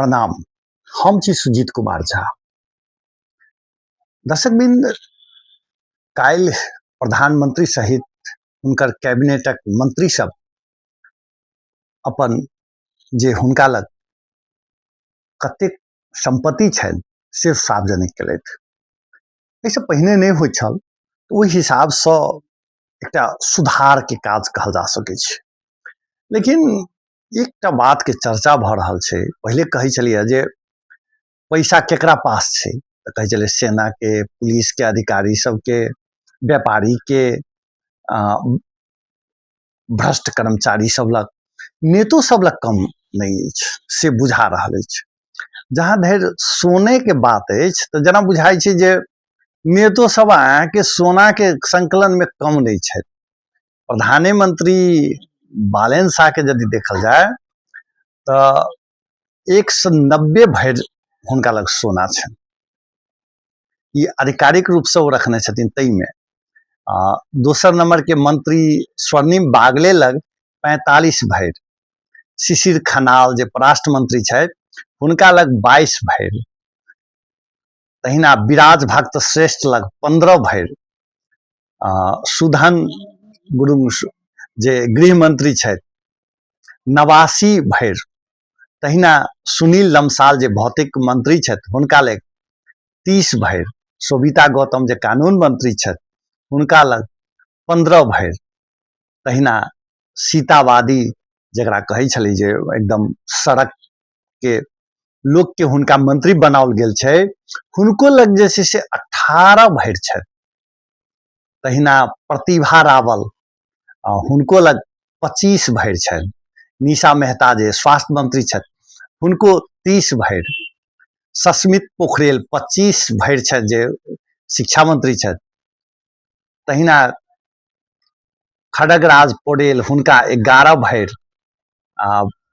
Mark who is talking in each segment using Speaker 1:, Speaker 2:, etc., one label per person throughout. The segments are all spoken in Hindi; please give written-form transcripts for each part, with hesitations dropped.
Speaker 1: प्रणाम। हम छी सुजीत कुमार झा। दर्शकबिंद, काल्हि प्रधानमंत्री सहित हुनकर कैबिनेटक मंत्री सब अपन जे हुनका लग कतेक संपत्ति छनि से सार्वजनिक केलथि। एहिसँ पहिने नहि होइत छल, ओहि हिसाबसँ एकटा सुधारके काज कहल जा सकै छै। लेकिन एकटा बातके चर्चा भऽ रहल छै। पहिले कहै छलियै जे पैसा केकरा पास छै, तऽ कहै छलै सेनाके, पुलिसके अधिकारी सबके, व्यापारीके, भ्रष्ट कर्मचारी सब लग, नेतो सब लग कम नहीं अछि से बुझा रहल अछि। जहाँ धरि सोनेके बात अछि तऽ जेना बुझाइ छै जे नेतो सब अहाँके सोनाके संकलनमे कम नहीं छथि। प्रधानमंत्री बालेन शाह के यदि देखल जाय तऽ 190 भरि हुनका लग सोना छनि। ई आधिकारिक रूपसँ ओ रखने छथिन। ताहिमे दोसर नंबर के मंत्री स्वर्णिम बागले लग 45 भरि, शिशिर खनाल जे परराष्ट्र मंत्री छथि हुनका लग 22 भरि, तहिना विराज भक्त श्रेष्ठ लग 15 भरि, सुधन गुरुंग जे गृह मंत्री छथि 89 भरि, तहिना सुनील लम्साल जे भौतिक मंत्री छथि हुनका लग 30 भरि, शोभिता गौतम जे कानून मंत्री छथि हुनका लग 15 भरि, तहिना सीतावादी जकरा कहै छलै जे एकदम सड़क के लोक के हुनका मंत्री बनाओल गेल छै, हुनको लग जे छै से 18 भरि छथि। तहिना प्रतिभा रावल हुनको लग 25 भरि छनि। निशा मेहता जे स्वास्थ्य मंत्री छथि हुनको 30 भरि, सस्मित पोखरेल 25 भरि छथि जे शिक्षा मंत्री छथि। तहिना खड़गराज पौडेल हुनका 11 भरि,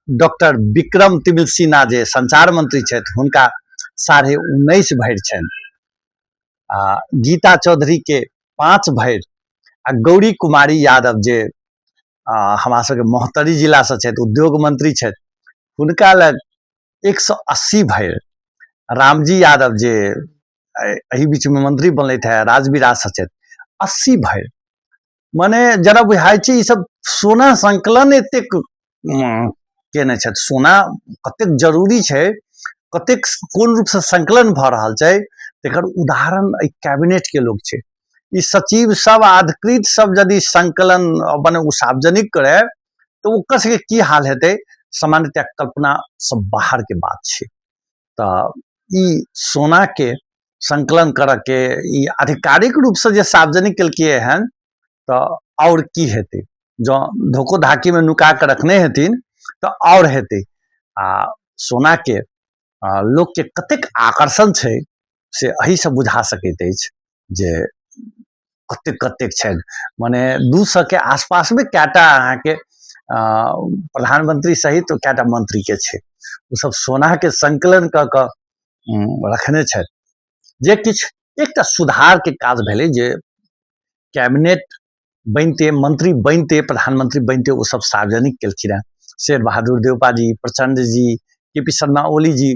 Speaker 1: डॉक्टर विक्रम तिमिल सिन्हा जे संचार मंत्री छथि हुनका 19.5 भरि छनि, गीता चौधरी के 5 भरि, आ गौरी कुमारी यादव जे हमरा सबके मोहतरी जिला से छथि, उद्योग मंत्री छथि, हुनका लग 180 भरि, रामजी यादव जे एहि बीच में मंत्री बनलथि है राजविराज से छथि 80 भरि। माने जरा बुझाइ छै ई सब सोना संकलन एतेक केने छथि। सोना कतेक जरूरी छै, कतेक कोन रूप से संकलन भऽ रहल छै, तेकर उदाहरण एहि कैबिनेट के लोग छै। ई सचिव सब, अधिकृत सब यदि संकलन अपने सार्वजनिक करे तो ओकर सबके की हाल हेतै, सामान्यतः कल्पना सब बाहर के बात छै। तऽ ई सोना के संकलन करऽ के ई आधिकारिक रूप से जे सार्वजनिक केलकै हन तऽ और की हेतै, जो धोखो धाकी में नुका के रखने हेथिन तऽ और हेतै। सोना के लोक के कतेक आकर्षण छै से एही से बुझा सकैत अछि जे कतेक कतेक छनि। माने 200 के आसपास में कएटा अहाँके प्रधानमंत्री सहित कएटा मंत्री के छै, ओ सब सोना के संकलन कऽ कऽ रखने छथि। जे किछु एकटा सुधार के काज भेलै जे कैबिनेट बनते, मंत्री बनते, प्रधानमंत्री बनते ओ सब सार्वजनिक केलखिन हैं। शेर बहादुर देउपा जी, प्रचंड जी, के.पी. शर्मा ओली जी,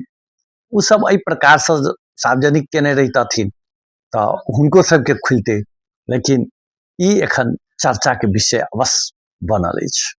Speaker 1: ओ सब एहि प्रकार से सार्वजनिक केने रहितथिन तऽ हुनको सबके खुलते। लेकिन ई एखन चर्चा के विषय अवश्य बनल अछि।